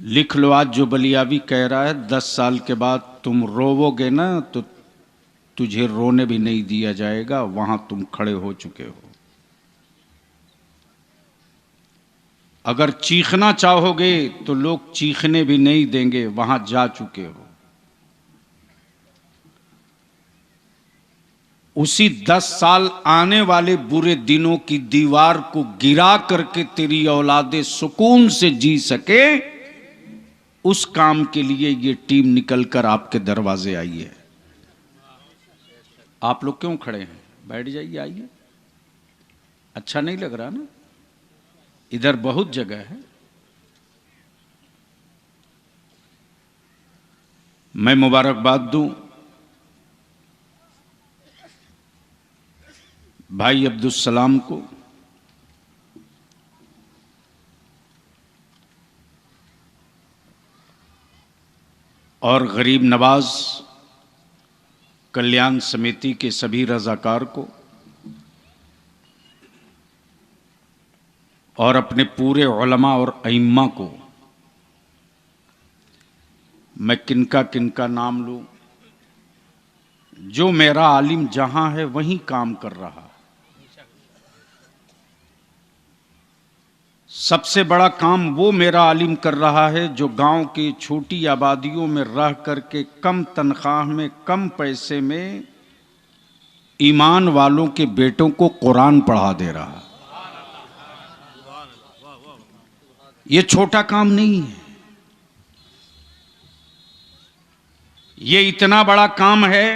लिख लो आज जो बलियावी कह रहा है, 10 साल के बाद तुम रोवोगे ना तो तुझे रोने भी नहीं दिया जाएगा, वहां तुम खड़े हो चुके हो। अगर चीखना चाहोगे तो लोग चीखने भी नहीं देंगे, वहां जा चुके हो। उसी 10 साल आने वाले बुरे दिनों की दीवार को गिरा करके तेरी औलादे सुकून से जी सके, उस काम के लिए ये टीम निकलकर आपके दरवाजे आई है। आप लोग क्यों खड़े हैं? बैठ जाइए, आइए। अच्छा नहीं लग रहा ना? इधर बहुत जगह है। मैं मुबारकबाद दूं भाई अब्दुल सलाम को, और गरीब नवाज कल्याण समिति के सभी रजाकार को, और अपने पूरे उलमा और अइम्मा को। मैं किनका किनका नाम लूं? जो मेरा आलिम जहां है वहीं काम कर रहा। सबसे बड़ा काम वो मेरा आलिम कर रहा है जो गांव की छोटी आबादियों में रह करके कम तनख्वाह में, कम पैसे में ईमान वालों के बेटों को कुरान पढ़ा दे रहा। ये छोटा काम नहीं है, ये इतना बड़ा काम है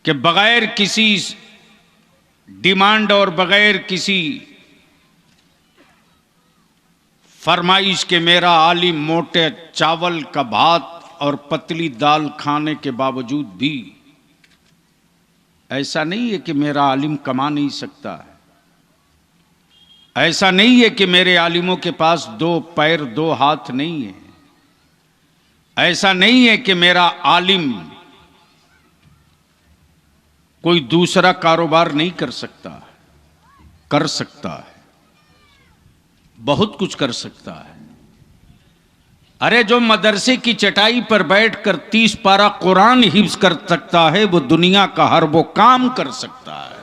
कि बगैर किसी डिमांड और बगैर किसी फरमाइश के मेरा आलिम मोटे चावल का भात और पतली दाल खाने के बावजूद भी, ऐसा नहीं है कि मेरा आलिम कमा नहीं सकता है, ऐसा नहीं है कि मेरे आलिमों के पास 2 पैर 2 हाथ नहीं है, ऐसा नहीं है कि मेरा आलिम कोई दूसरा कारोबार नहीं कर सकता। कर सकता है, बहुत कुछ कर सकता है। अरे जो मदरसे की चटाई पर बैठकर 30 पारा कुरान हिफ्ज कर सकता है, वो दुनिया का हर वो काम कर सकता है।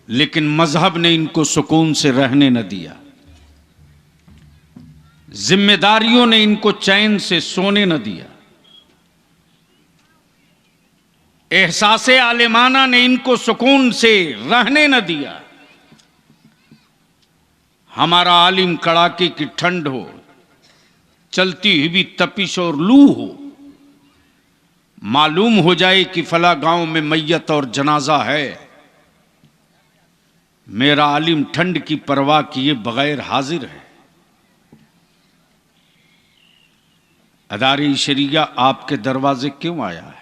लेकिन मजहब ने इनको सुकून से रहने न दिया, जिम्मेदारियों ने इनको चैन से सोने न दिया, एहसासे आलिमाना ने इनको सुकून से रहने न दिया। हमारा आलिम कड़ाके की ठंड हो, चलती हुई तपिश और लू हो, मालूम हो जाए कि फला गांव में मैयत और जनाजा है, मेरा आलिम ठंड की परवाह किए बगैर हाजिर है। अदारे शरिया आपके दरवाजे क्यों आया है?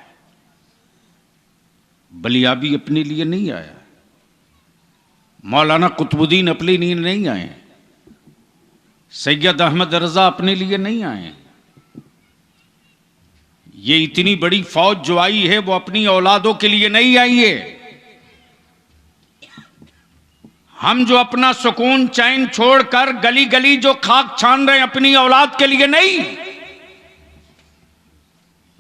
बलियाबी अपने लिए नहीं आया, मौलाना कुतुबुद्दीन अपने लिए नहीं आए, सैयद अहमद रजा अपने लिए नहीं आए। ये इतनी बड़ी फौज जो आई है वो अपनी औलादों के लिए नहीं आई है। हम जो अपना सुकून चैन छोड़कर गली गली जो खाक छान रहे हैं, अपनी औलाद के लिए नहीं।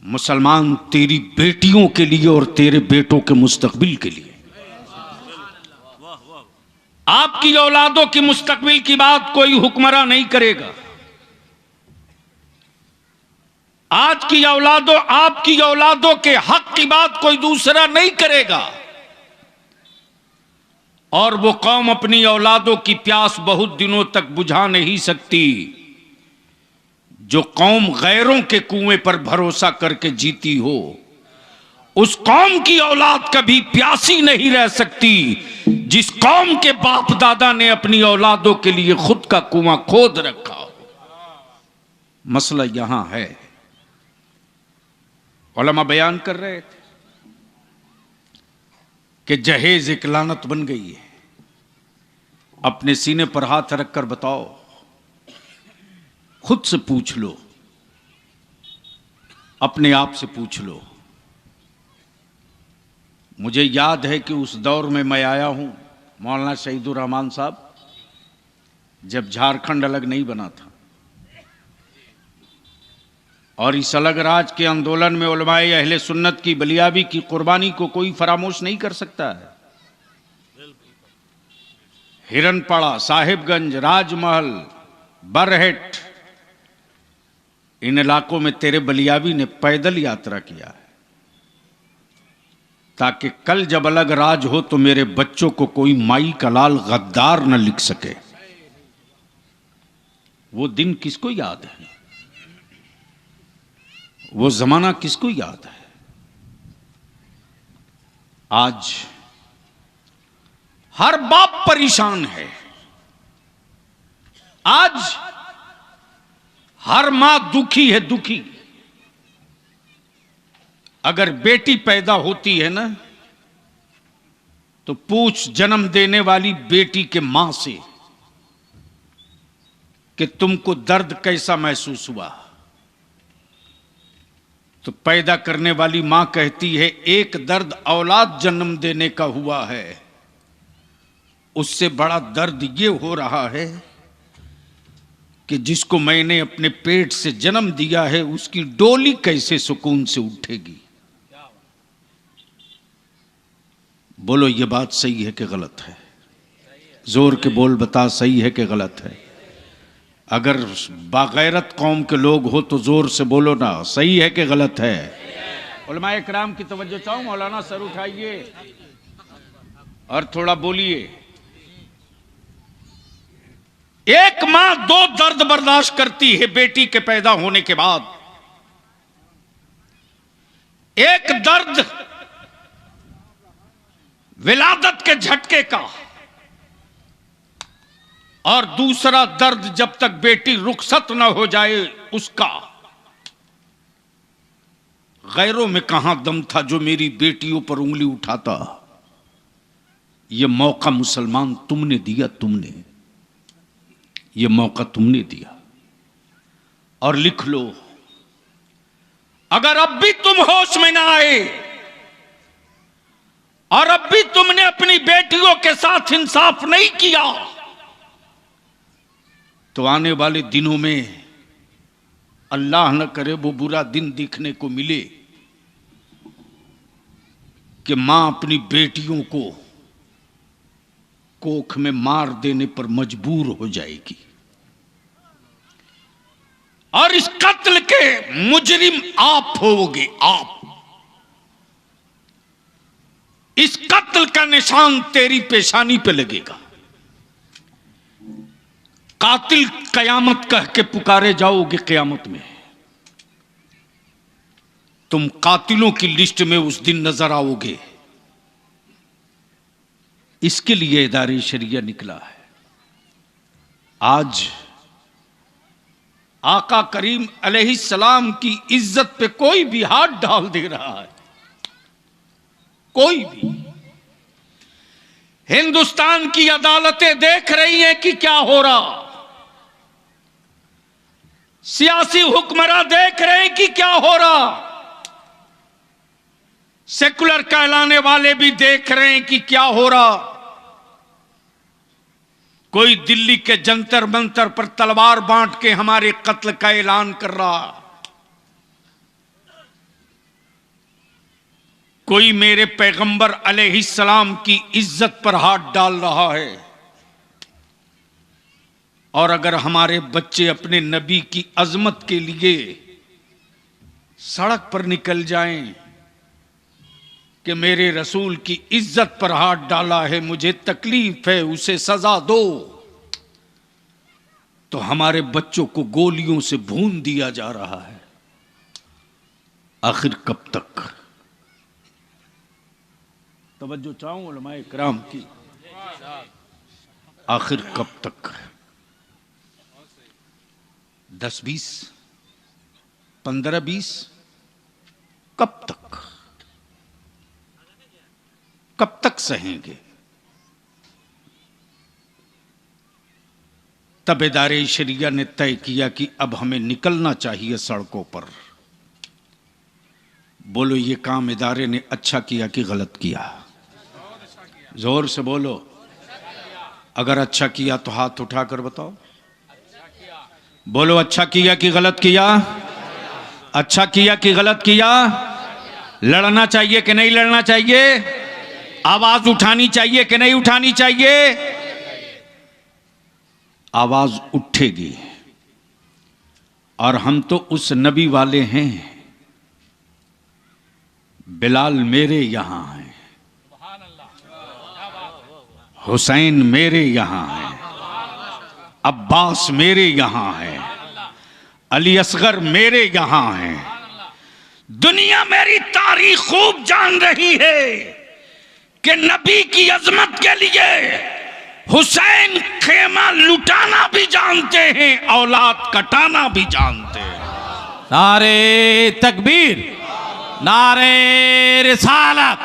मुसलमान तेरी बेटियों के लिए और तेरे बेटों के मुस्तकबिल के लिए। आपकी औलादों की मुस्तकबिल की बात कोई हुक्मरान नहीं करेगा। आज की औलादों, आपकी औलादों के हक की बात कोई दूसरा नहीं करेगा। और वो कौम अपनी औलादों की प्यास बहुत दिनों तक बुझा नहीं सकती। जो कौम गैरों के कुएं पर भरोसा करके जीती हो, उस कौम की औलाद कभी प्यासी नहीं रह सकती। जिस कौम के बाप दादा ने अपनी औलादों के लिए खुद का कुआं खोद रखा हो। मसला यहां है। उलमा बयान कर रहे थे कि जहेज एक लानत बन गई है। अपने सीने पर हाथ रखकर बताओ, खुद से पूछ लो, अपने आप से पूछ लो। मुझे याद है कि उस दौर में मैं आया हूं मौलाना शहीदुर रहमान साहब, जब झारखंड अलग नहीं बना था और इस अलग राज के आंदोलन में उलमाए अहले सुन्नत की बलियाबी की कुर्बानी को कोई फरामोश नहीं कर सकता है। हिरनपाड़ा, साहिबगंज, राजमहल, बरहेट, इन इलाकों में तेरे बलियाबी ने पैदल यात्रा किया है ताकि कल जब अलग राज हो तो मेरे बच्चों को कोई माई का लाल गद्दार न लिख सके। वो दिन किसको याद है? वो जमाना किसको याद है? आज हर बाप परेशान है, आज हर मां दुखी है, दुखी। अगर बेटी पैदा होती है ना तो पूछ जन्म देने वाली बेटी के मां से कि तुमको दर्द कैसा महसूस हुआ, तो पैदा करने वाली मां कहती है एक दर्द औलाद जन्म देने का हुआ है, उससे बड़ा दर्द ये हो रहा है कि जिसको मैंने अपने पेट से जन्म दिया है उसकी डोली कैसे सुकून से उठेगी। बोलो ये बात सही है कि गलत है? जोर के बोल बता, सही है कि गलत है? अगर बागैरत कौम के लोग हो तो जोर से बोलो ना, सही है कि गलत है? उलमाए किराम की तवज्जो चाहूं। मौलाना सर उठाइए और थोड़ा बोलिए। एक मां दो दर्द बर्दाश्त करती है बेटी के पैदा होने के बाद। एक दर्द विलादत के झटके का और दूसरा दर्द जब तक बेटी रुखसत न हो जाए उसका। गैरों में कहां दम था जो मेरी बेटियों पर उंगली उठाता। यह मौका मुसलमान तुमने दिया, तुमने यह मौका तुमने दिया। और लिख लो, अगर अब भी तुम होश में ना आए और अब भी तुमने अपनी बेटियों के साथ इंसाफ नहीं किया तो आने वाले दिनों में अल्लाह न करे वो बुरा दिन देखने को मिले कि मां अपनी बेटियों को कोख में मार देने पर मजबूर हो जाएगी। और इस कत्ल के मुजरिम आप होगे, आप। इस कत्ल का निशान तेरी पेशानी पे लगेगा। कातिल कयामत कह के पुकारे जाओगे कयामत में। तुम कातिलों की लिस्ट में उस दिन नजर आओगे। इसके लिए इदारे शरिया निकला है। आज आका करीम अलैहिस्सलाम की इज्जत पे कोई भी हाथ डाल दे रहा है, कोई भी। हिंदुस्तान की अदालतें देख रही हैं कि क्या हो रहा, सियासी हुक्मरान देख रहे हैं कि क्या हो रहा, सेकुलर कहलाने वाले भी देख रहे हैं कि क्या हो रहा। कोई दिल्ली के जंतर मंतर पर तलवार बांट के हमारे कत्ल का ऐलान कर रहा, कोई मेरे पैगंबर अलैहिस्सलाम की इज्जत पर हाथ डाल रहा है। और अगर हमारे बच्चे अपने नबी की अजमत के लिए सड़क पर निकल जाएं कि मेरे रसूल की इज्जत पर हाथ डाला है, मुझे तकलीफ है, उसे सजा दो, तो हमारे बच्चों को गोलियों से भून दिया जा रहा है। आखिर कब तक? तवज्जो चाहूं उलमाए किराम की, आखिर कब तक? 10-20, 15-20, कब तक? कब तक सहेंगे? तब इदारे शरिया ने तय किया कि अब हमें निकलना चाहिए सड़कों पर। बोलो ये काम इदारे ने अच्छा किया कि गलत किया? जोर से बोलो। अगर अच्छा किया तो हाथ उठाकर बताओ, बोलो अच्छा किया कि गलत किया? अच्छा किया कि गलत किया? लड़ना चाहिए कि नहीं लड़ना चाहिए? आवाज उठानी चाहिए कि नहीं उठानी चाहिए? आवाज उठेगी। और हम तो उस नबी वाले हैं, बिलाल मेरे यहां है, हुसैन मेरे यहां है, अब्बास मेरे यहां है, अली असगर मेरे यहां है। दुनिया मेरी तारीख खूब जान रही है कि नबी की अजमत के लिए हुसैन खेमा लुटाना भी जानते हैं, औलाद कटाना भी जानते हैं। नारे तकबीर, नारे रिसालत,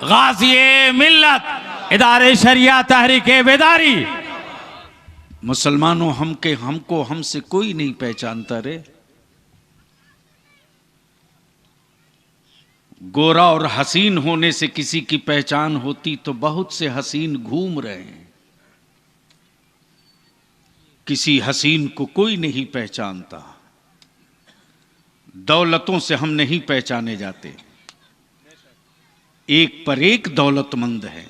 गाज़िए मिल्लत, इदारे शरिया तहरीके बेदारी। मुसलमानों हमको हमसे कोई नहीं पहचानता रे। गोरा और हसीन होने से किसी की पहचान होती तो बहुत से हसीन घूम रहे हैं। किसी हसीन को कोई नहीं पहचानता। दौलतों से हम नहीं पहचाने जाते। एक पर एक दौलतमंद है।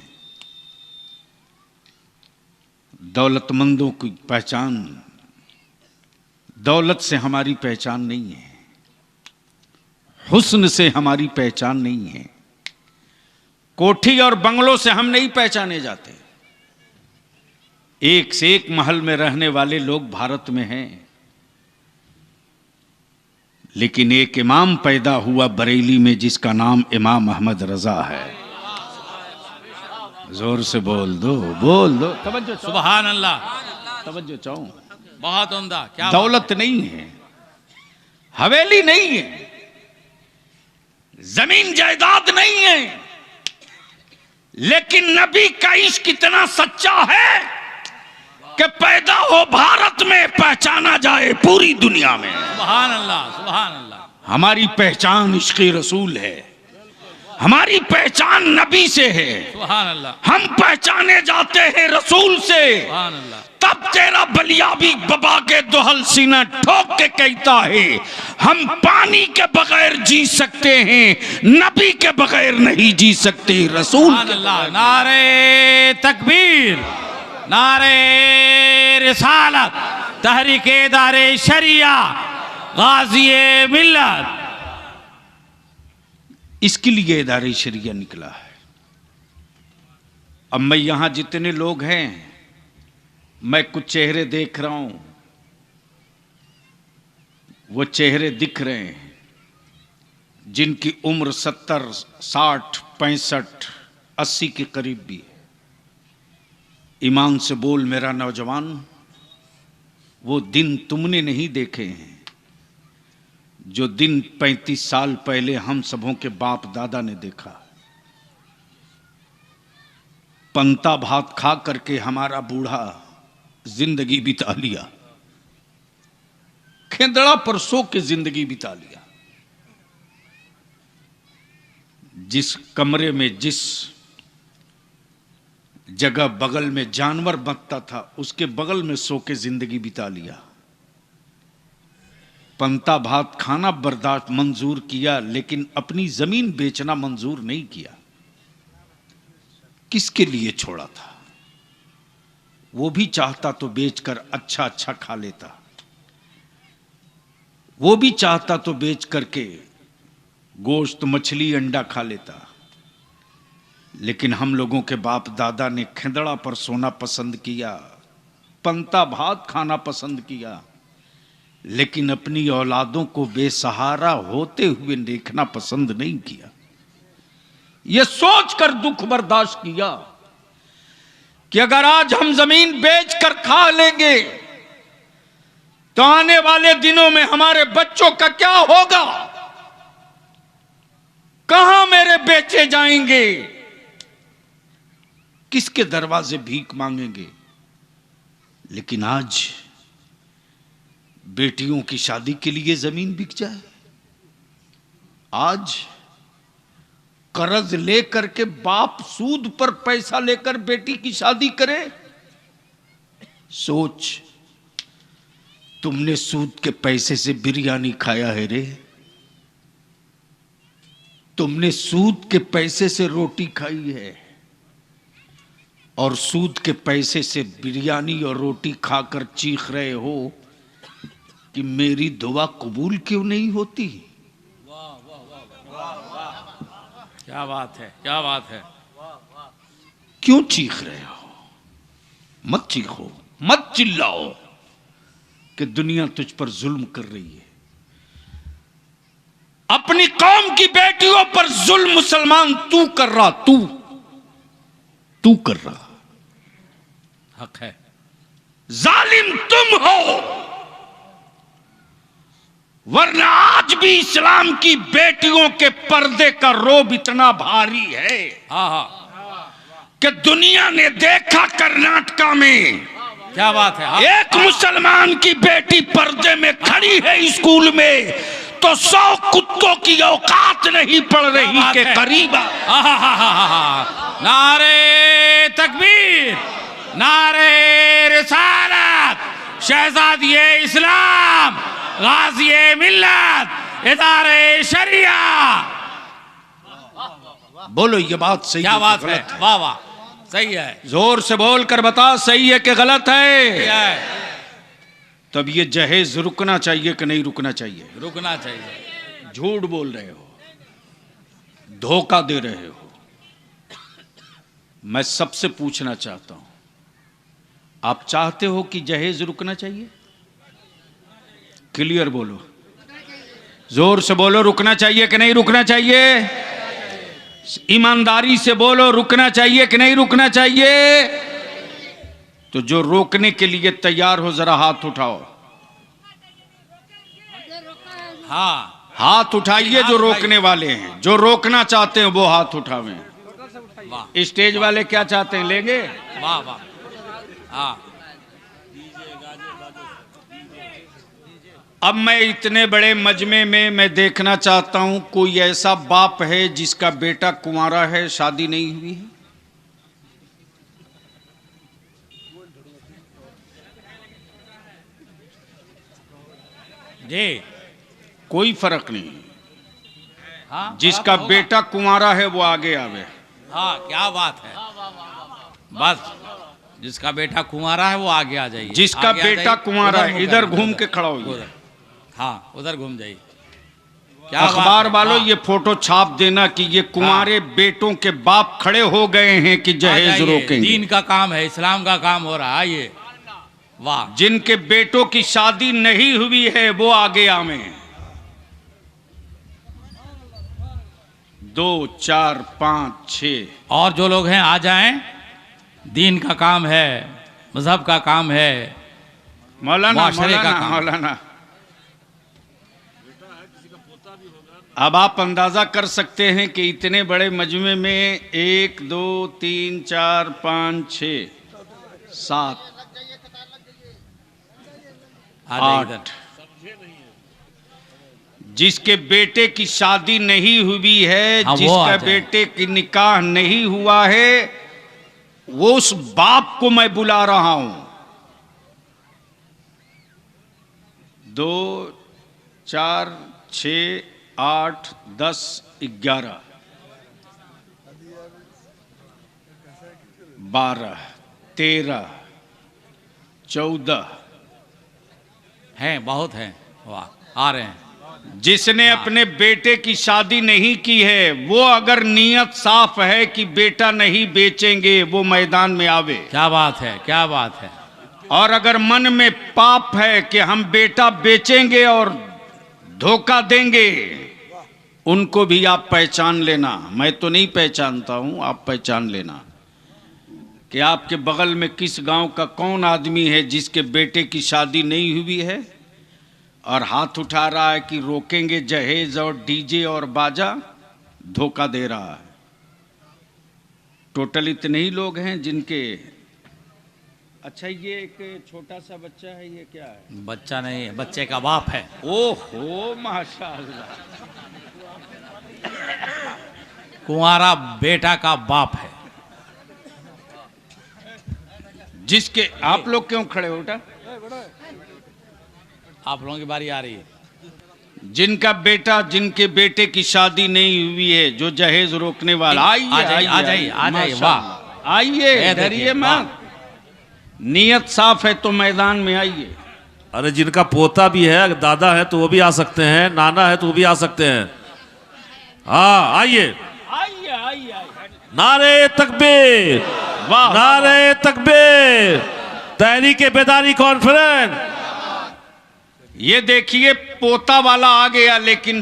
दौलतमंदों की पहचान, दौलत से हमारी पहचान नहीं है, हुस्न से हमारी पहचान नहीं है, कोठी और बंगलों से हम नहीं पहचाने जाते। एक से एक महल में रहने वाले लोग भारत में हैं, लेकिन एक इमाम पैदा हुआ बरेली में जिसका नाम इमाम अहमद रजा है। जोर से बोल दो, बोल दो। तवज्जो, सुभान अल्लाह, तवज्जो चाहूं। बहुत उम्दा। क्या दौलत नहीं है, हवेली नहीं है, जमीन जायदाद नहीं है, लेकिन नबी का इश्क इतना सच्चा है कि पैदा हो भारत में, पहचाना जाए पूरी दुनिया में। सुभान अल्लाह, सुभान अल्लाह। हमारी पहचान इश्क़ रसूल है, हमारी पहचान नबी से है। सुभान अल्लाह। हम पहचाने जाते हैं रसूल से। सुभान अल्लाह। तब तेरा बलिया भी बबा के दोहल सीना ठोक के कहता है हम पानी के बगैर जी सकते हैं, नबी के बगैर नहीं जी सकते। रसूल के अल्लाह। नारे तकबीर, नारे रिसालत, तहरीके दारे शरिया, गाज़िए मिल्लत। इसके लिए इदारे शरिया निकला है। अब मैं यहां जितने लोग हैं, मैं कुछ चेहरे देख रहा हूं, वो चेहरे दिख रहे हैं जिनकी उम्र 70, 60, 65, 80 के करीब भी है। ईमान से बोल मेरा नौजवान, वो दिन तुमने नहीं देखे हैं जो दिन 35 साल पहले हम सबों के बाप दादा ने देखा। पंता भात खा करके हमारा बूढ़ा जिंदगी बिता लिया, खेदड़ा पर सो के जिंदगी बिता लिया। जिस कमरे में, जिस जगह बगल में जानवर बंटता था, उसके बगल में सो के जिंदगी बिता लिया। पंता भात खाना बर्दाश्त मंजूर किया, लेकिन अपनी जमीन बेचना मंजूर नहीं किया। किसके लिए छोड़ा था? वो भी चाहता तो बेचकर अच्छा अच्छा खा लेता, वो भी चाहता तो बेच करके गोश्त, मछली, अंडा खा लेता। लेकिन हम लोगों के बाप दादा ने खेदड़ा पर सोना पसंद किया, पंता भात खाना पसंद किया, लेकिन अपनी औलादों को बेसहारा होते हुए देखना पसंद नहीं किया। यह सोचकर दुख बर्दाश्त किया कि अगर आज हम जमीन बेचकर खा लेंगे तो आने वाले दिनों में हमारे बच्चों का क्या होगा, कहां मेरे बेचे जाएंगे, किसके दरवाजे भीख मांगेंगे। लेकिन आज बेटियों की शादी के लिए जमीन बिक जाए, आज कर्ज लेकर के बाप सूद पर पैसा लेकर बेटी की शादी करे, सोच, तुमने सूद के पैसे से बिरयानी खाया है रे। तुमने सूद के पैसे से रोटी खाई है और सूद के पैसे से बिरयानी और रोटी खाकर चीख रहे हो कि मेरी दुआ कबूल क्यों नहीं होती। क्या बात है, क्या बात है। क्यों चीख रहे हो? मत चीखो, मत चिल्लाओ कि दुनिया तुझ पर जुल्म कर रही है। अपनी कौम की बेटियों पर जुल्म मुसलमान तू कर रहा, तू कर रहा। हक है। जालिम तुम हो, वरना आज भी इस्लाम की बेटियों के पर्दे का रोब इतना भारी है हाँ हाँ, कि दुनिया ने देखा कर्नाटका में क्या बात है। हाँ, एक मुसलमान की बेटी पर्दे में खड़ी है स्कूल में तो 100 कुत्तों की औकात नहीं पड़ रही के करीब। नारे तकबीर, नारे रिसालत, शहजादिये इस्लाम, गाज़िये मिल्लत, इदारे शरिया। बोलो ये बात सही क्या है, बात है। गलत है? वाह वाह, सही है। जोर से बोल कर बता, सही है कि गलत है? क्या है? तब ये जहेज रुकना चाहिए कि नहीं रुकना चाहिए? रुकना चाहिए। झूठ बोल रहे हो, धोखा दे रहे हो। मैं सबसे पूछना चाहता हूं, आप चाहते हो कि जहेज रुकना चाहिए? क्लियर बोलो, जोर से बोलो, रुकना चाहिए कि नहीं रुकना चाहिए? ईमानदारी से बोलो, रुकना चाहिए कि नहीं रुकना चाहिए? तो जो रोकने के लिए तैयार हो जरा हाथ उठाओ। हाँ, हाथ उठाइए जो रोकने वाले हैं। जो रोकना चाहते हैं वो हाथ उठावें। वाह स्टेज वाले क्या चाहते हैं, लेंगे? वाह वाह। हाँ, अब मैं इतने बड़े मजमे में मैं देखना चाहता हूं कोई ऐसा बाप है जिसका बेटा कुंवारा है, शादी नहीं हुई है? जी, कोई फर्क नहीं। हाँ, जिसका होगा। बेटा कुंवारा है वो आगे आवे। हाँ, क्या बात है। बस जिसका बेटा कुंवारा है वो आगे आ जाइए। जिसका आगे आ बेटा जाइए। कुंवारा उधर है मुंह इधर करना, घूम उधर। के खड़ा होइए। उधर। हाँ, उधर घूम जाइए। क्या बात अखबार है। वालों हाँ, ये फोटो छाप देना कि ये कुंवारे बेटों के बाप खड़े हो गए हैं कि आ जहेज जाइए। रोकेंगे। दीन का काम है, इस्लाम का काम हो रहा है ये। वाह, जिनके बेटों की शादी नहीं हुई है वो आगे आवे। 2 4 5 6 और जो लोग हैं आ जाएं। दीन का काम है, मजहब का काम है, मौलाना मुआशरे का मौलाना काम। मौलाना अब आप अंदाजा कर सकते हैं कि इतने बड़े मजमे में 1 2 3 4 5 6 7 आ जाइए 8 इधर। जिसके बेटे की शादी नहीं हुई है, हाँ, वो आ जिसका जाए। बेटे की निकाह नहीं हुआ है, वो उस बाप को मैं बुला रहा हूं। 2 4 6 8 10 11 12 13 14 हैं, बहुत हैं। वाह, आ रहे हैं। जिसने अपने बेटे की शादी नहीं की है वो अगर नीयत साफ है कि बेटा नहीं बेचेंगे वो मैदान में आवे। क्या बात है, क्या बात है। और अगर मन में पाप है कि हम बेटा बेचेंगे और धोखा देंगे, उनको भी आप पहचान लेना। मैं तो नहीं पहचानता हूं, आप पहचान लेना कि आपके बगल में किस गांव का कौन आदमी है जिसके बेटे की शादी नहीं हुई है और हाथ उठा रहा है कि रोकेंगे जहेज और डीजे और बाजा, धोखा दे रहा है। टोटल इतने ही लोग हैं जिनके। अच्छा, ये एक छोटा सा बच्चा है, ये क्या है? बच्चा नहीं है, बच्चे का बाप है। ओहो माशाअल्लाह, कुंवारा बेटा का बाप है। जिसके आप लोग क्यों खड़े हो बेटा? आप लोगों की बारी आ रही है। जिनका बेटा जिनके बेटे की शादी नहीं हुई है, जो जहेज रोकने वाला, आइए आ जाइए, आ जाइए, आ जाइए, माशाअल्लाह। आइए, डरिए मत, नियत साफ है तो मैदान में आइए। अरे जिनका पोता भी है, दादा है तो वो भी आ सकते हैं, नाना है तो वो भी आ सकते हैं। हाँ आइए। आइए आइए। नारे तकबीर, वाह, नारे तकबीर, तहरीक बेदारी कॉन्फ्रेंस। ये देखिए पोता वाला आ गया, लेकिन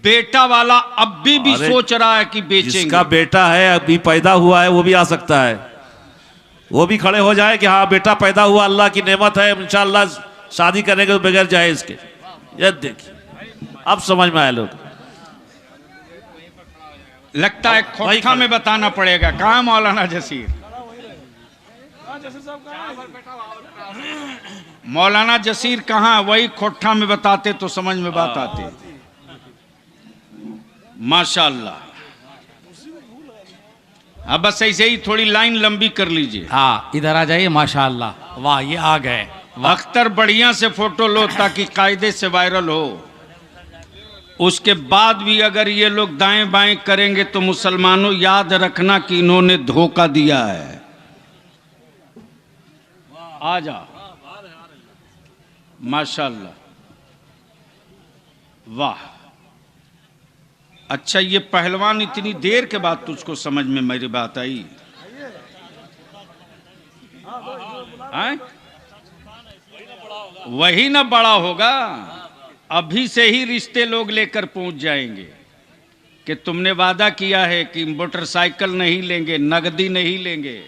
बेटा वाला अब भी अरे, सोच रहा है कि बेचेंगे। जिसका बेटा है अभी पैदा हुआ है वो भी आ सकता है, वो भी खड़े हो जाए कि हाँ बेटा पैदा हुआ, अल्लाह की नेमत है, इंशाअल्लाह शादी करेंगे तो बगैर जायज के। ये देखिए अब समझ में आया लोग। लगता है खोखा में बताना पड़ेगा। कहाँ मौलाना जसीर? मौलाना जसीर कहाँ? वही खोठा में बताते तो समझ में बात आती। माशाअल्लाह। अब बस ऐसे ही थोड़ी लाइन लंबी कर लीजिए। हाँ इधर आ जाइए, माशाअल्लाह, वाह ये आ गए। अख्तर बढ़िया से फोटो लो ताकि कायदे से वायरल हो। उसके बाद भी अगर ये लोग दाएं बाएं करेंगे तो मुसलमानों याद रखना कि इन्होंने धोखा दिया है। आ जा, माशाअल्लाह, वाह। अच्छा ये पहलवान इतनी देर के बाद तुझको समझ में मेरी बात आई? आए? वही ना बड़ा होगा। अभी से ही रिश्ते लोग लेकर पहुंच जाएंगे कि तुमने वादा किया है कि मोटरसाइकिल नहीं लेंगे, नगदी नहीं लेंगे,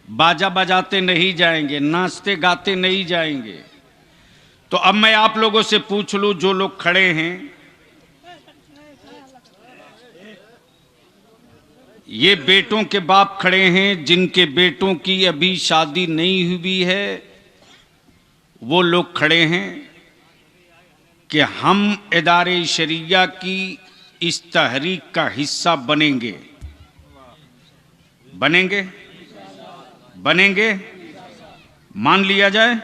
बाजा बजाते नहीं जाएंगे, नाचते गाते नहीं जाएंगे। तो अब मैं आप लोगों से पूछ लूं, जो लोग खड़े हैं, ये बेटों के बाप खड़े हैं जिनके बेटों की अभी शादी नहीं हुई है, वो लोग खड़े हैं कि हम इदारे शरिया की इस तहरीक का हिस्सा बनेंगे। बनेंगे? बनेंगे? मान लिया जाए।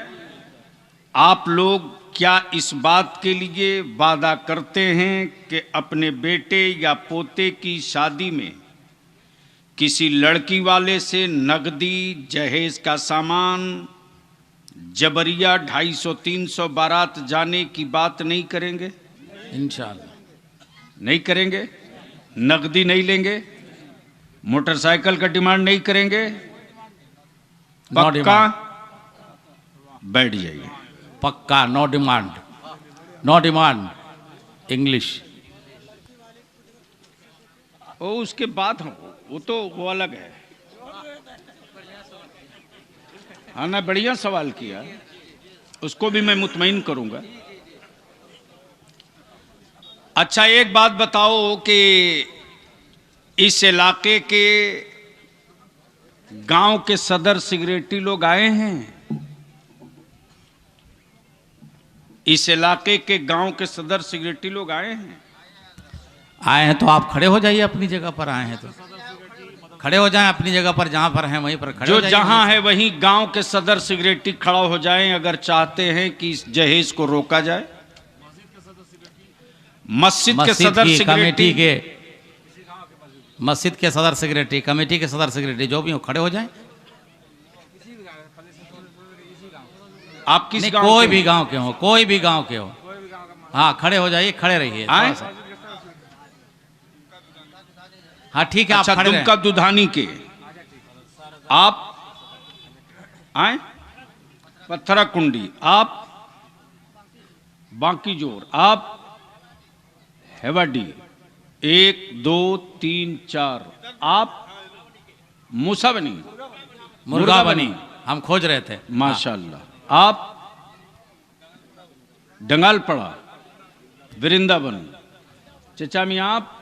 आप लोग क्या इस बात के लिए वादा करते हैं कि अपने बेटे या पोते की शादी में किसी लड़की वाले से नगदी, जहेज का सामान, जबरिया 250-300 बारात जाने की बात नहीं करेंगे? इंशाअल्लाह नहीं करेंगे। नगदी नहीं लेंगे, मोटरसाइकिल का डिमांड नहीं करेंगे। नो पक्का? बैठ जाइए। पक्का, no demand, no demand. English वो उसके बाद वो तो वो अलग है। हाँ ना, बढ़िया सवाल किया, उसको भी मैं मुतमईन करूंगा। अच्छा एक बात बताओ कि इस इलाके के गांव के सदर सिगरेटी लोग आए हैं? इस इलाके के गांव के सदर सिगरेटी लोग आए हैं? आए हैं तो आप खड़े हो जाइए, अपनी जगह पर आए हैं तो खड़े हो जाएं अपनी जगह पर, जहां पर हैं वहीं पर खड़े जो हो जाइए। जहां है वहीं गांव के सदर सिगरेटी खड़ा हो जाएं अगर चाहते हैं कि इस जहेज को रोका जाए। मस्जिद के सदर की सिगरेटी, कमेटी के, मस्जिद के सदर सेक्रेटरी, कमेटी के सदर सेक्रेटरी, जो भी हो खड़े हो जाएं। आप किस गांव कोई के भी हैं? गांव के हो, कोई भी गांव के हो, हाँ खड़े हो जाइए, खड़े रहिए आए? थोड़ा सा। हाँ ठीक है, अच्छा आप खड़े दुमका रहें। दुधानी के आप आए, पत्थरा कुंडी आप, बांकी जोर आप, हेवाडी 1 2 3 4 आप, मूसा बनी, मुर्गा बनी, हम खोज रहे थे। माशाअल्लाह। आप डंगाल पड़ा, वृंदावन, चचा मियां आप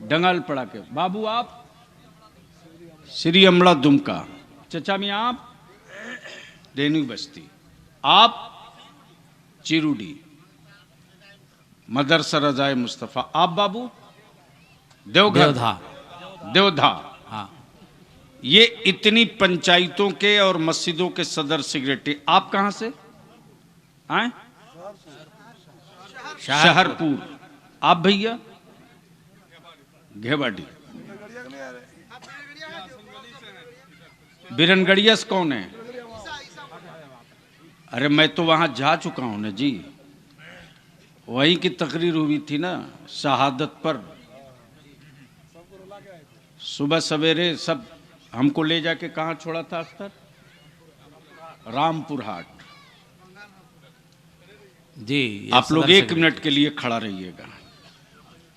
डंगाल पड़ा के, बाबू आप श्री अमला दुमका, चचा मियां आप रेणु बस्ती, आप चिरुडी मदरसा रजाए मुस्तफ़ा, आप बाबू देवघर देवधा, देवधा। हाँ ये इतनी पंचायतों के और मस्जिदों के सदर सेक्रेटरी, आप कहां से आए? शहरपुर। आप भैया? घेवाड़ी। बिरनगढ़िया से कौन है? अरे मैं तो वहां जा चुका हूं ना जी, वहीं की तकरीर हुई थी ना शहादत पर। सुबह सवेरे सब हमको ले जाके कहाँ छोड़ा था अख्तर? रामपुर हाट। जी आप लोग 1 मिनट के लिए खड़ा रहिएगा,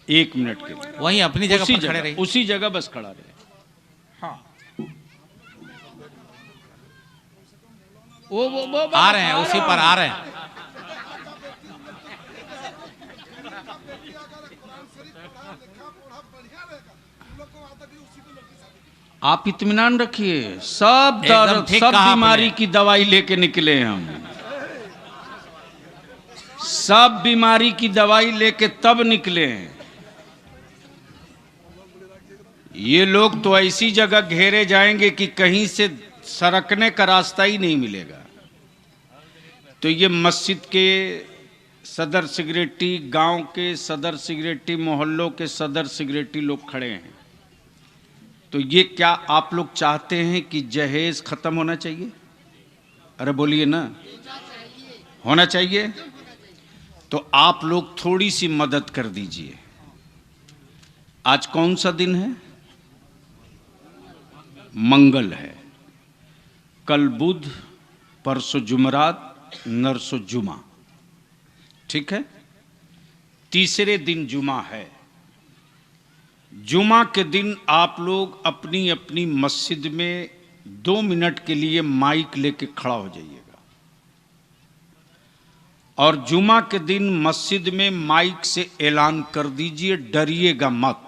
1 मिनट के लिए वहीं अपनी जगह पर खड़े रहिए, उसी जगह बस खड़ा रहे। हाँ वो आ रहे हैं, उसी पर आ रहे हैं। आप इत्मीनान रखिए, सब एकदम दर्द ठीक सब कहा बीमारी आपने। की दवाई लेके निकले हैं हम, सब बीमारी की दवाई लेके तब निकले हैं। ये लोग तो ऐसी जगह घेरे जाएंगे कि कहीं से सरकने का रास्ता ही नहीं मिलेगा। तो ये मस्जिद के सदर सेक्रेटरी, गांव के सदर सेक्रेटरी, मोहल्लों के सदर सेक्रेटरी लोग खड़े हैं। तो ये क्या आप लोग चाहते हैं कि जहेज खत्म होना चाहिए? अरे बोलिए ना, होना चाहिए। तो आप लोग थोड़ी सी मदद कर दीजिए। आज कौन सा दिन है? मंगल है। कल बुध, परसों जुमरात, नरसों जुमा, ठीक है? तीसरे दिन जुमा है। जुमा के दिन आप लोग अपनी अपनी मस्जिद में 2 मिनट के लिए माइक लेके खड़ा हो जाइएगा, और जुमा के दिन मस्जिद में माइक से ऐलान कर दीजिए, डरिएगा मत,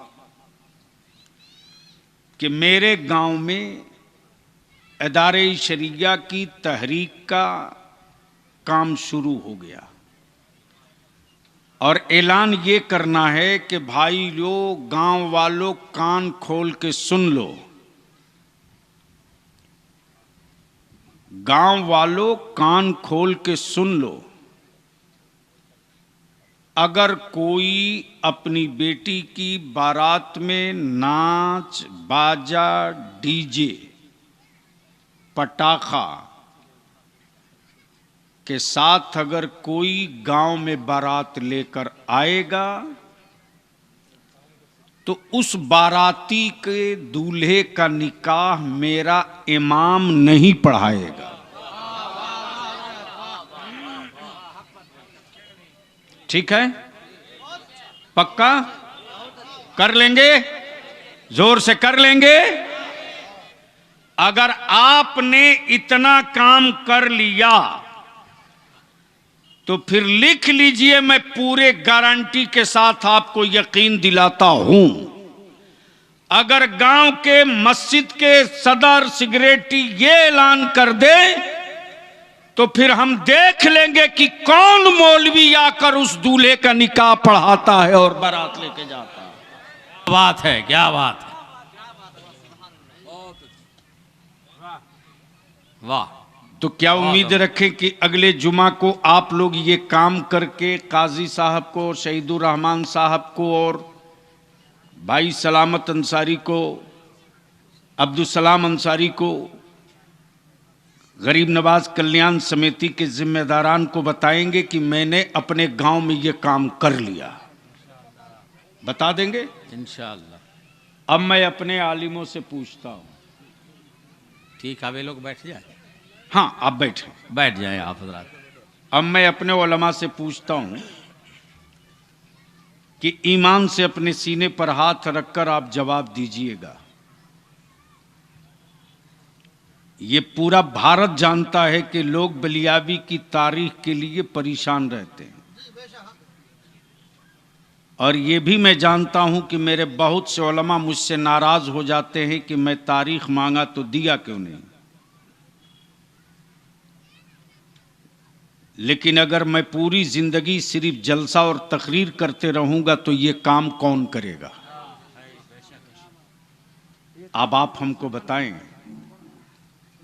कि मेरे गांव में इदारे शरिया की तहरीक का काम शुरू हो गया। और ऐलान ये करना है कि भाई लोग, गांव वालों, कान खोल के सुन लो, गांव वालों कान खोल के सुन लो। अगर कोई अपनी बेटी की बारात में नाच बाजा, डीजे, पटाखा के साथ अगर कोई गांव में बारात लेकर आएगा, तो उस बाराती के दूल्हे का निकाह मेरा इमाम नहीं पढ़ाएगा। ठीक है? पक्का कर लेंगे? जोर से कर लेंगे? अगर आपने इतना काम कर लिया तो फिर लिख लीजिए, मैं पूरे गारंटी के साथ आपको यकीन दिलाता हूं, अगर गांव के मस्जिद के सदर सेक्रेटरी ये ऐलान कर दे, तो फिर हम देख लेंगे कि कौन मौलवी आकर उस दूल्हे का निकाह पढ़ाता है और बारात लेके जाता है। क्या बात है, क्या बात है, वाह। तो क्या उम्मीद रखें कि अगले जुमा को आप लोग ये काम करके काजी साहब को, शहीदुर रहमान साहब को, और भाई सलामत अंसारी को, अब्दुल सलाम अंसारी को, गरीब नवाज कल्याण समिति के जिम्मेदारान को बताएंगे कि मैंने अपने गांव में ये काम कर लिया? बता देंगे इंशाअल्लाह। अब मैं अपने आलिमों से पूछता हूं। ठीक है, वे लोग बैठ जाए। हाँ, आप बैठे, बैठ जाए आप हजरात। अब मैं अपने उलमा से पूछता हूं कि ईमान से अपने सीने पर हाथ रखकर आप जवाब दीजिएगा। ये पूरा भारत जानता है कि लोग बलियावी की तारीख के लिए परेशान रहते हैं, और ये भी मैं जानता हूं कि मेरे बहुत से उलमा मुझसे नाराज हो जाते हैं कि मैं तारीख मांगा तो दिया क्यों नहीं। लेकिन अगर मैं पूरी जिंदगी सिर्फ जलसा और तकरीर करते रहूंगा तो ये काम कौन करेगा? अब आप हमको बताएं,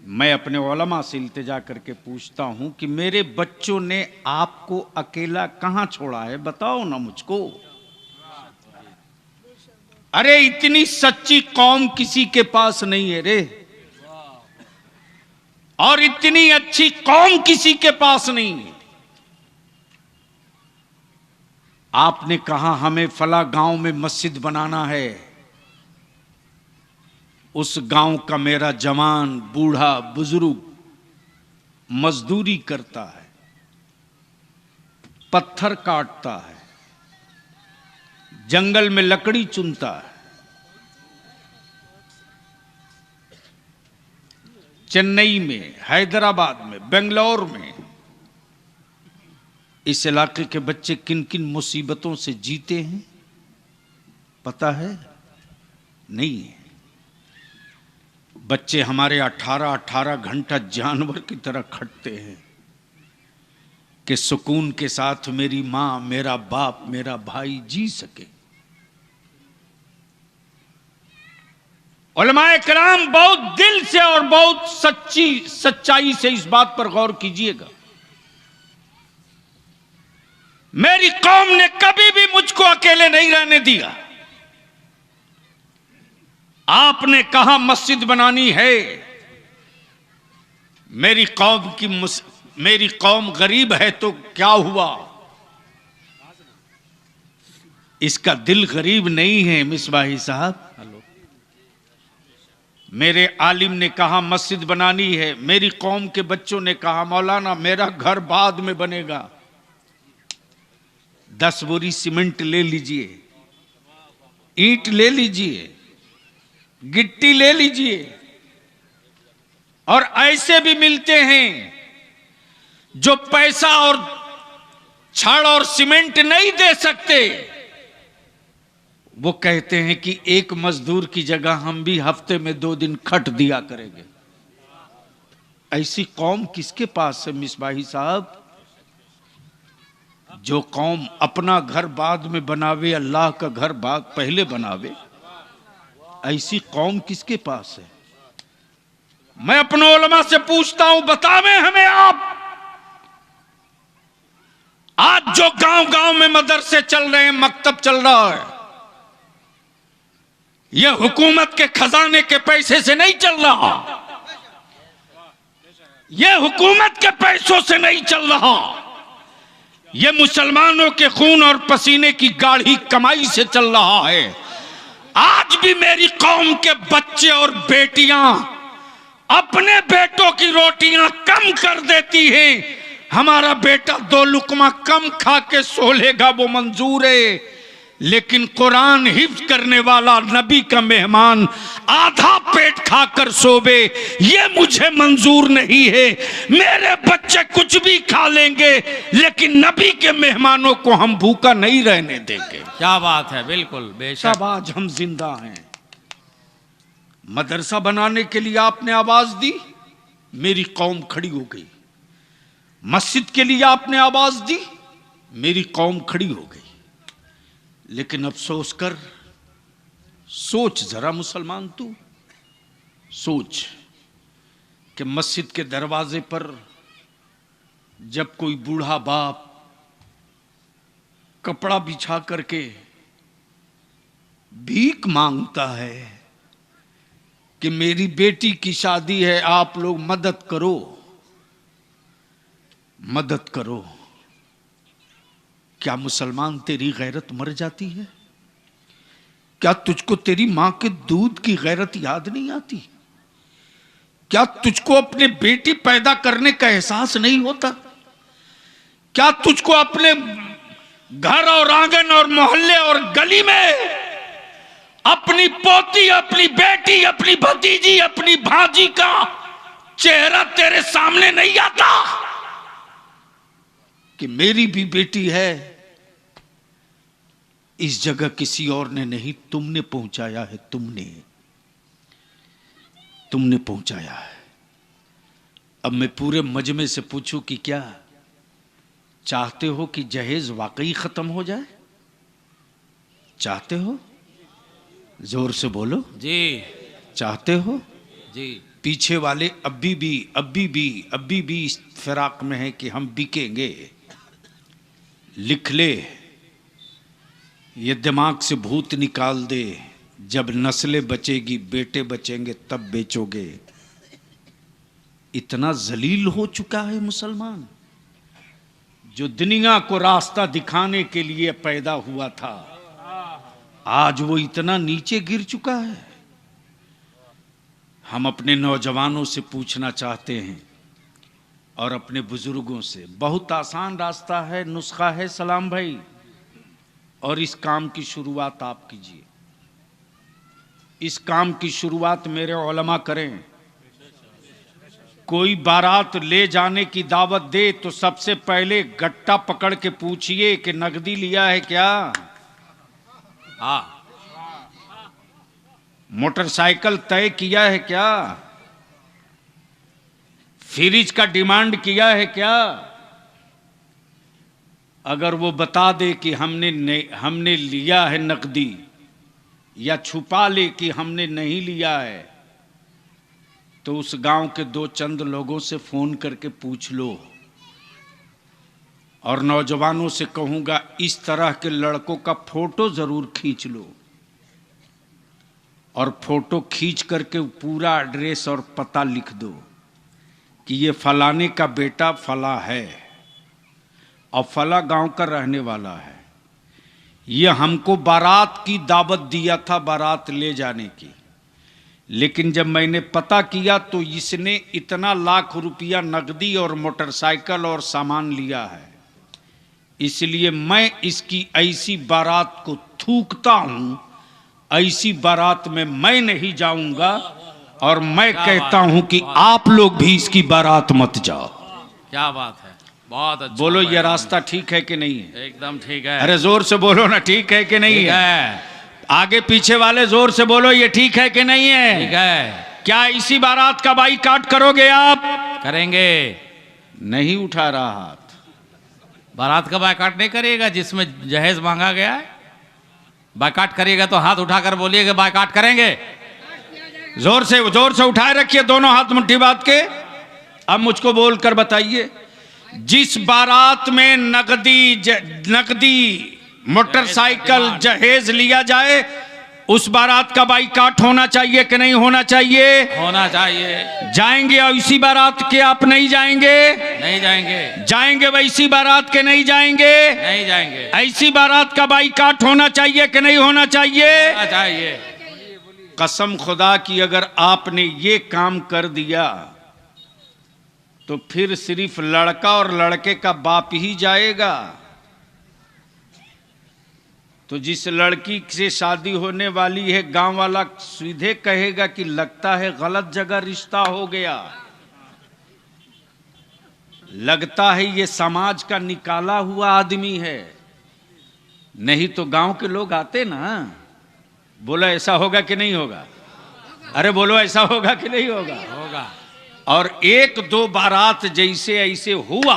मैं अपने उलमा से इल्तिजा करके पूछता हूं कि मेरे बच्चों ने आपको अकेला कहां छोड़ा है, बताओ ना मुझको। अरे इतनी सच्ची कौम किसी के पास नहीं है रे, और इतनी अच्छी कौम किसी के पास नहीं है। आपने कहा हमें फला गांव में मस्जिद बनाना है, उस गांव का मेरा जवान बूढ़ा बुजुर्ग मजदूरी करता है, पत्थर काटता है, जंगल में लकड़ी चुनता है, चेन्नई में, हैदराबाद में, बेंगलोर में इस इलाके के बच्चे किन किन मुसीबतों से जीते हैं पता है? नहीं है। बच्चे हमारे 18-18 घंटा जानवर की तरह खटते हैं कि सुकून के साथ मेरी मां, मेरा बाप, मेरा भाई जी सके। उलमाए किराम बहुत दिल से और बहुत सच्चाई से इस बात पर गौर कीजिएगा। मेरी कौम ने कभी भी मुझको अकेले नहीं रहने दिया। आपने कहा मस्जिद बनानी है, मेरी कौम गरीब है तो क्या हुआ, इसका दिल गरीब नहीं है मिसबाही साहब। मेरे आलिम ने कहा मस्जिद बनानी है, मेरी कौम के बच्चों ने कहा मौलाना मेरा घर बाद में बनेगा, 10 बोरी सीमेंट ले लीजिए, ईंट ले लीजिए, गिट्टी ले लीजिए। और ऐसे भी मिलते हैं जो पैसा और छड़ और सीमेंट नहीं दे सकते, वो कहते हैं कि एक मजदूर की जगह हम भी हफ्ते में 2 दिन खट दिया करेंगे। ऐसी कौम किसके पास है मिसबाही साहब? जो कौम अपना घर बाद में बनावे, अल्लाह का घर बाद पहले बनावे, ऐसी कौम किसके पास है? मैं अपने उलमा से पूछता हूं, बतावें हमें आप। आज जो गांव गांव में मदरसे चल रहे हैं, मकतब चल रहा है, यह हुकूमत के खजाने के पैसे से नहीं चल रहा, यह हुकूमत के पैसों से नहीं चल रहा, यह मुसलमानों के खून और पसीने की गाढ़ी कमाई से चल रहा है। आज भी मेरी कौम के बच्चे और बेटियां अपने बेटों की रोटियां कम कर देती हैं। हमारा बेटा 2 लुकमा कम खा के सो लेगा वो मंजूर है, लेकिन कुरान हिफ्ज करने वाला नबी का मेहमान आधा पेट खाकर सोवे, ये मुझे मंजूर नहीं है। मेरे बच्चे कुछ भी खा लेंगे, लेकिन नबी के मेहमानों को हम भूखा नहीं रहने देंगे। क्या बात है, बिल्कुल बेशक। तब आज हम जिंदा हैं। मदरसा बनाने के लिए आपने आवाज दी, मेरी कौम खड़ी हो गई। मस्जिद के लिए आपने आवाज दी, मेरी कौम खड़ी हो गई। लेकिन अफसोस कर, सोच जरा मुसलमान, तू सोच कि मस्जिद के दरवाजे पर जब कोई बूढ़ा बाप कपड़ा बिछा करके भीख मांगता है कि मेरी बेटी की शादी है, आप लोग मदद करो, मदद करो। क्या मुसलमान तेरी गैरत मर जाती है? क्या तुझको तेरी मां के दूध की गैरत याद नहीं आती? क्या तुझको अपने बेटी पैदा करने का एहसास नहीं होता? क्या तुझको अपने घर और आंगन और मोहल्ले और गली में अपनी पोती, अपनी बेटी, अपनी भतीजी, अपनी भांजी का चेहरा तेरे सामने नहीं आता कि मेरी भी बेटी है? इस जगह किसी और ने नहीं, तुमने पहुंचाया है, तुमने पहुंचाया है। अब मैं पूरे मजमे से पूछूं कि क्या चाहते हो कि जहेज वाकई खत्म हो जाए? चाहते हो? जोर से बोलो जी। चाहते हो? जी। पीछे वाले अभी भी इस फिराक में है कि हम बिकेंगे। लिख ले, ये दिमाग से भूत निकाल दे। जब नस्लें बचेगी, बेटे बचेंगे, तब बेचोगे। इतना जलील हो चुका है मुसलमान, जो दुनिया को रास्ता दिखाने के लिए पैदा हुआ था, आज वो इतना नीचे गिर चुका है। हम अपने नौजवानों से पूछना चाहते हैं और अपने बुजुर्गों से, बहुत आसान रास्ता है, नुस्खा है सलाम भाई, और इस काम की शुरुआत आप कीजिए। इस काम की शुरुआत मेरे उलमा करें। कोई बारात ले जाने की दावत दे तो सबसे पहले गट्टा पकड़ के पूछिए कि नकदी लिया है क्या, हाँ, मोटरसाइकिल तय किया है क्या, फ्रिज का डिमांड किया है क्या। अगर वो बता दे कि हमने लिया है नकदी, या छुपा ले कि हमने नहीं लिया है, तो उस गांव के दो चंद लोगों से फोन करके पूछ लो। और नौजवानों से कहूंगा, इस तरह के लड़कों का फोटो जरूर खींच लो, और फोटो खींच करके पूरा एड्रेस और पता लिख दो कि ये फलाने का बेटा फला है और फला गांव का रहने वाला है। ये हमको बारात की दावत दिया था, बारात ले जाने की, लेकिन जब मैंने पता किया तो इसने इतना लाख रुपया नकदी और मोटरसाइकिल और सामान लिया है, इसलिए मैं इसकी ऐसी बारात को थूकता हूं। ऐसी बारात में मैं नहीं जाऊंगा, और मैं कहता हूं कि आप लोग भी इसकी बारात मत जाओ। क्या बात है, बहुत अच्छा। बोलो, ये रास्ता ठीक है कि नहीं है? एकदम ठीक है। अरे जोर से बोलो ना, ठीक है कि नहीं है? आगे पीछे वाले जोर से बोलो, ये ठीक है कि नहीं है? ठीक है। क्या इसी बारात का बाईकाट करोगे आप? करेंगे। नहीं उठा रहा हाथ। बारात का बायकाट नहीं करिएगा जिसमें जहेज मांगा गया है। बायकाट करिएगा तो हाथ उठाकर बोलिएगा बायकाट करेंगे। जोर से उठाए रखिए दोनों हाथ मुट्ठी बात के। अब मुझको बोलकर बताइए, जिस बारात में नकदी मोटरसाइकिल जहेज लिया जाए, उस बारात का बाईकाट होना चाहिए कि नहीं होना चाहिए? होना चाहिए। जाएंगे ऐसी बारात के आप नहीं जाएंगे? नहीं जाएंगे। जाएंगे वैसी बारात के नहीं जाएंगे? नहीं जाएंगे। ऐसी बारात का बाईकाट होना चाहिए कि नहीं होना चाहिए? होना चाहिए। कसम खुदा की, अगर आपने ये काम कर दिया तो फिर सिर्फ लड़का और लड़के का बाप ही जाएगा। तो जिस लड़की से शादी होने वाली है, गांव वाला सीधे कहेगा कि लगता है गलत जगह रिश्ता हो गया, लगता है ये समाज का निकाला हुआ आदमी है। नहीं तो गांव के लोग आते ना, बोला ऐसा होगा कि नहीं होगा? अरे बोलो, ऐसा होगा कि नहीं होगा? होगा। और एक दो बारात जैसे ऐसे हुआ,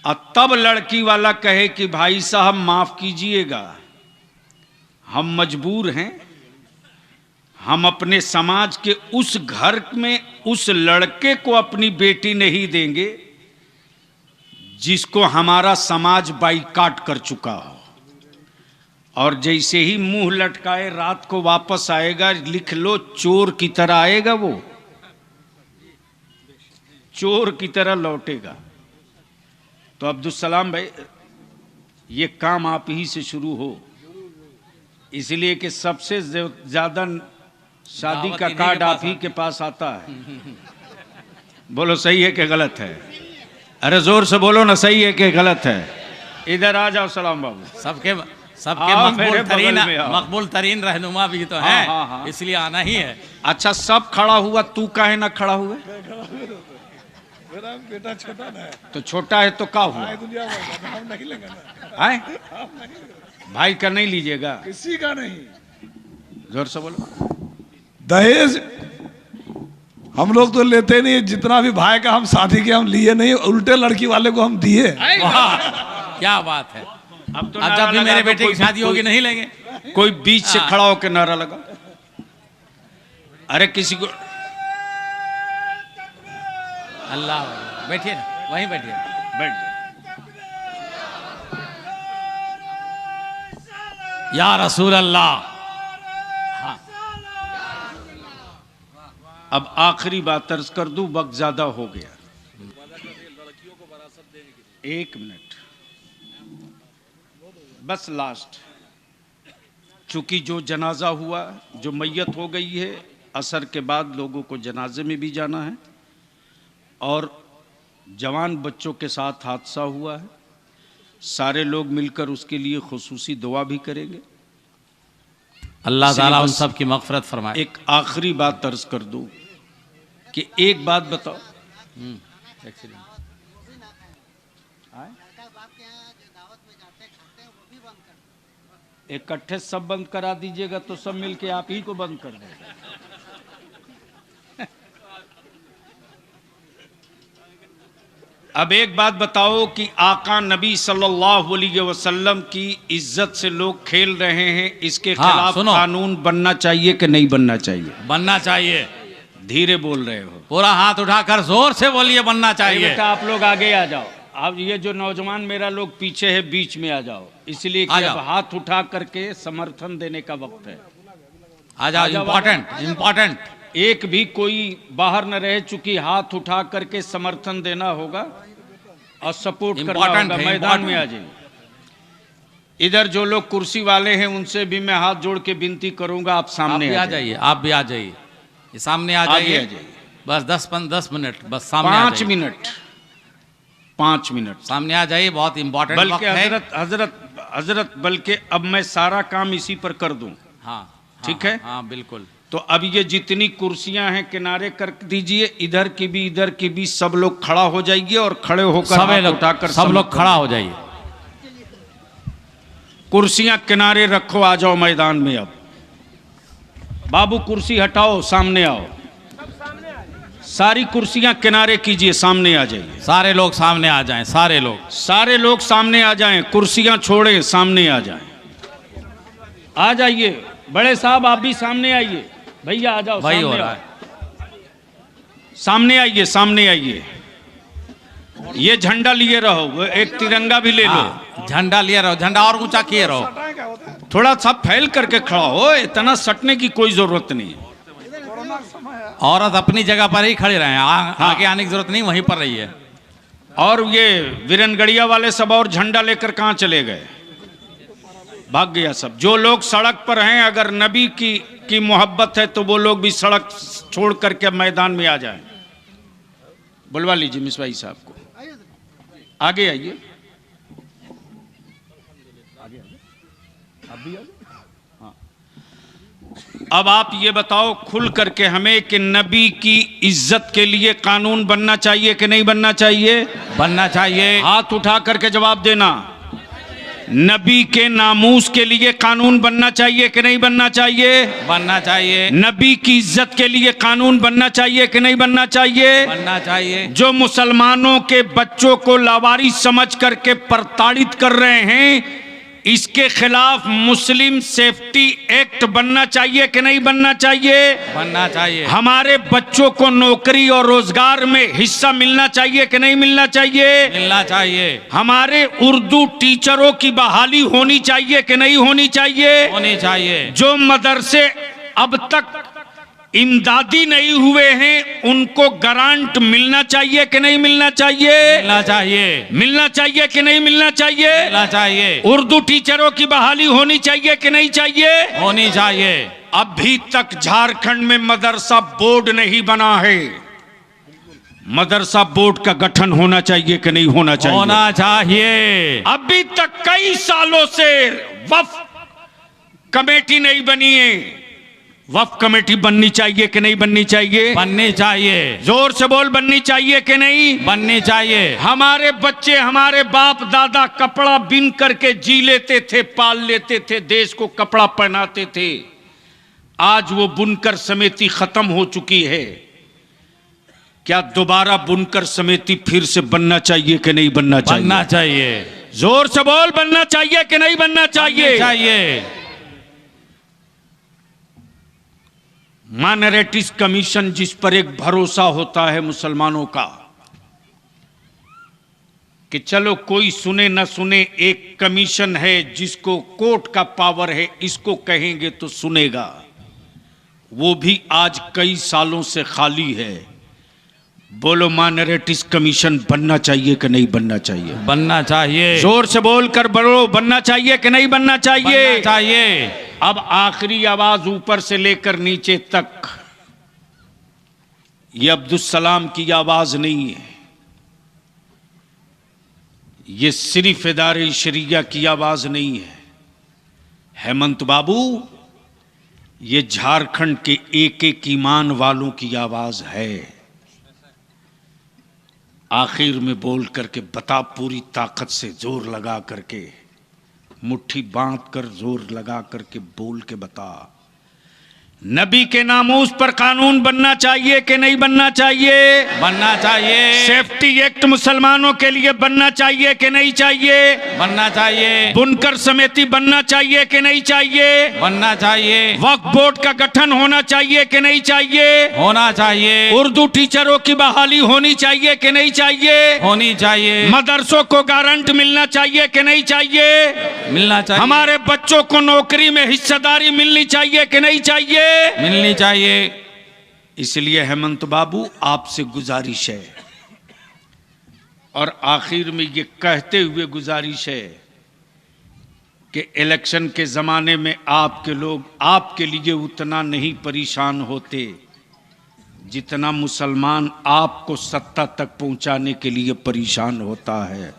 और तब लड़की वाला कहे कि भाई साहब माफ कीजिएगा, हम मजबूर हैं, हम अपने समाज के उस घर में उस लड़के को अपनी बेटी नहीं देंगे जिसको हमारा समाज बाईकाट कर चुका हो। और जैसे ही मुंह लटकाए रात को वापस आएगा, लिख लो, चोर की तरह आएगा, वो चोर की तरह लौटेगा। तो अब्दुल सलाम भाई, ये काम आप ही से शुरू हो, इसलिए कि सबसे ज्यादा शादी का कार्ड आप ही के पास आता है। बोलो सही है कि गलत है? अरे जोर से बोलो ना, सही है कि गलत है? इधर आ जाओ सलाम बाबू। सबके मकबूल तरीन रहनुमा भी तो है। हाँ। इसलिए आना ही है। अच्छा, सब खड़ा हुआ, तू काहे ना खड़ा हुआ? मेरा बेटा छोटा ना है। तो छोटा है तो क्या हुआ? दुनिया में हम नहीं लेंगे ना। आए? भाई का नहीं लीजिएगा? किसी का नहीं। जोर से बोलो। दहेज हम लोग तो लेते नहीं, जितना भी भाई का हम शादी के हम लिए नहीं, उल्टे लड़की वाले को हम दिए। क्या बात है। अब जब भी मेरे बेटे की शादी होगी नहीं लेंगे। कोई बीच से खड़ा होकर नारा लगा। अरे किसी को अल्लाह, बैठिए ना, वहीं बैठिए। बैठ जाए। या रसूल अल्लाह। अब आखिरी बात अर्ज कर दूं, वक्त ज्यादा हो गया। एक मिनट बस, लास्ट। चूंकि जो जनाजा हुआ, जो मैयत हो गई है, असर के बाद लोगों को जनाजे में भी जाना है, और जवान बच्चों के साथ हादसा हुआ है, सारे लोग मिलकर उसके लिए खुसूसी दुआ भी करेंगे। अल्लाह ताला उन सब की मग़फ़िरत फरमाए। एक आखिरी बात अर्ज कर दूं कि एक बात बताओ, इकट्ठे सब बंद करा दीजिएगा तो सब मिलके आप ही को बंद कर देंगे। अब एक बात बताओ कि आका नबी सल्लल्लाहु अलैहि वसल्लम की इज्जत से लोग खेल रहे हैं, इसके खिलाफ कानून बनना चाहिए कि नहीं बनना चाहिए? बनना चाहिए। धीरे बोल रहे हो, पूरा हाथ उठाकर जोर से बोलिए, बनना चाहिए। बेटा आप लोग आगे आ जाओ। अब ये जो नौजवान मेरा लोग पीछे है, बीच में आ जाओ, इसलिए कि अब हाथ उठा करके समर्थन देने का वक्त है। आ जाओ, इम्पोर्टेंट इम्पोर्टेंट। एक भी कोई बाहर न रहे, चूंकि हाथ उठा करके समर्थन देना होगा और सपोर्ट करना होगा। मैदान में आ जाइए। इधर जो लोग कुर्सी वाले हैं उनसे भी मैं हाथ जोड़ के विनती करूंगा, आप सामने आ जाइए। आप भी आ जाइए, सामने आ जाइए। बस 10 मिनट, बस सामने 5 मिनट 5 मिनट सामने आ जाइए। बहुत इंपॉर्टेंट बल्कि हजरत बल्कि अब मैं सारा काम इसी पर कर दूं। हाँ, ठीक है। हाँ बिल्कुल। तो अब ये जितनी कुर्सियां हैं किनारे कर दीजिए, इधर की भी सब लोग खड़ा हो जाइए और खड़े होकर हाथ उठाकर सब लोग खड़ा हो जाइए। कुर्सियां किनारे रखो, आ जाओ मैदान में। अब बाबू कुर्सी हटाओ, सामने आओ। सारी कुर्सियां किनारे कीजिए, सामने आ जाइए। सारे लोग सामने आ जाएं, सारे लोग सामने आ जाएं। कुर्सियां छोड़ें, सामने आ जाएं। आ जाइए बड़े साहब, आप भी सामने आइए। भैया आ जाओ, वही हो रहा है। सामने आइए, सामने आइए। ये झंडा लिए रहो, एक तिरंगा भी ले लो। झंडा लिए रहो, झंडा और ऊंचा किए रहो। थोड़ा सा फैल करके खड़ा हो, इतना सटने की कोई जरूरत नहीं है। औरत अपनी जगह पर ही खड़े रहे, आगे आने की जरूरत नहीं, वहीं पर रही है। और ये वीरनगढ़िया वाले सब और झंडा लेकर कहां चले गए? भाग गया सब। जो लोग सड़क पर हैं, अगर नबी की मोहब्बत है तो वो लोग भी सड़क छोड़ करके मैदान में आ जाएं। बुलवा लीजिए मिसबाई साहब को, आगे आइए। हाँ। अब आप ये बताओ खुल करके हमें कि नबी की इज्जत के लिए कानून बनना चाहिए कि नहीं बनना चाहिए? बनना चाहिए। हाथ उठा करके जवाब देना। नबी के नामूस के लिए कानून बनना चाहिए कि नहीं बनना चाहिए? बनना चाहिए। नबी की इज्जत के लिए कानून बनना चाहिए कि नहीं बनना चाहिए? बनना चाहिए। जो मुसलमानों के बच्चों को लावारिस समझ करके प्रताड़ित कर रहे हैं, इसके खिलाफ मुस्लिम सेफ्टी एक्ट बनना चाहिए कि नहीं बनना चाहिए? बनना चाहिए। हमारे बच्चों को नौकरी और रोजगार में हिस्सा मिलना चाहिए कि नहीं मिलना चाहिए? मिलना चाहिए। हमारे उर्दू टीचरों की बहाली होनी चाहिए कि नहीं होनी चाहिए? होनी चाहिए। जो मदरसे अब तक इमदादी नहीं हुए हैं, उनको ग्रांट मिलना चाहिए कि नहीं मिलना चाहिए? मिलना चाहिए। मिलना चाहिए कि नहीं मिलना चाहिए? मिलना चाहिए। उर्दू टीचरों की बहाली होनी चाहिए कि नहीं चाहिए? होनी चाहिए। अभी तक झारखंड में मदरसा बोर्ड नहीं बना है। मदरसा बोर्ड का गठन होना चाहिए कि नहीं होना चाहिए? होना चाहिए। अभी तक कई सालों से वक्फ कमेटी नहीं बनी है। वक्फ कमेटी बननी चाहिए कि नहीं बननी चाहिए? बननी चाहिए। जोर से बोल, बननी चाहिए कि नहीं? बननी चाहिए। हमारे बच्चे, हमारे बाप दादा कपड़ा बिन करके जी लेते थे, पाल लेते थे, देश को कपड़ा पहनाते थे। आज वो बुनकर समिति खत्म हो चुकी है। क्या दोबारा बुनकर समिति फिर से बनना चाहिए कि नहीं बनना चाहिए? बनना चाहिए। जोर से बोल, बनना चाहिए कि नहीं बनना चाहिए? चाहिए। माइनॉरिटीज कमीशन जिस पर एक भरोसा होता है मुसलमानों का कि चलो कोई सुने न सुने, एक कमीशन है जिसको कोर्ट का पावर है, इसको कहेंगे तो सुनेगा, वो भी आज कई सालों से खाली है। बोलो माइनॉरिटीज कमीशन बनना चाहिए कि नहीं बनना चाहिए? बनना चाहिए। जोर से बोलकर बोलो, बनना चाहिए कि नहीं बनना चाहिए? बनना चाहिए। अब आखिरी आवाज ऊपर से लेकर नीचे तक, ये अब्दुल सलाम की आवाज नहीं है, ये सिर्फ इदारे शरिया की आवाज नहीं है। हेमंत बाबू, ये झारखंड के एक एक ईमान वालों की आवाज है। आखिर में बोल करके बता, पूरी ताकत से जोर लगा करके, मुट्ठी बांध कर जोर लगा करके बोल के बता, नबी के नामूस पर कानून बनना चाहिए कि नहीं बनना चाहिए? बनना चाहिए। सेफ्टी एक्ट मुसलमानों के लिए बनना चाहिए कि नहीं चाहिए? बनना चाहिए। बुनकर समिति बनना चाहिए कि नहीं चाहिए? बनना चाहिए। वक्फ बोर्ड का गठन होना चाहिए कि नहीं चाहिए? होना चाहिए। उर्दू टीचरों की बहाली होनी चाहिए कि नहीं चाहिए? होनी चाहिए। मदरसों को गारंट मिलना चाहिए कि नहीं चाहिए? मिलना चाहिए। हमारे बच्चों को नौकरी में हिस्सेदारी मिलनी चाहिए कि नहीं चाहिए? मिलनी चाहिए। इसलिए हेमंत बाबू, आपसे गुजारिश है, और आखिर में ये कहते हुए गुजारिश है कि इलेक्शन के ज़माने में आपके लोग आपके लिए उतना नहीं परेशान होते जितना मुसलमान आपको सत्ता तक पहुंचाने के लिए परेशान होता है।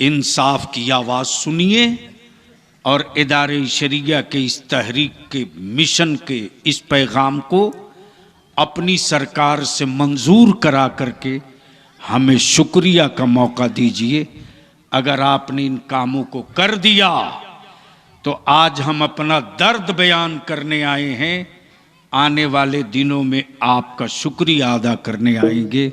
इंसाफ की आवाज़ सुनिए और इदारे शरिया के इस तहरीक के मिशन के इस पैगाम को अपनी सरकार से मंजूर करा करके हमें शुक्रिया का मौका दीजिए। अगर आपने इन कामों को कर दिया तो आज हम अपना दर्द बयान करने आए हैं, आने वाले दिनों में आपका शुक्रिया अदा करने आएंगे।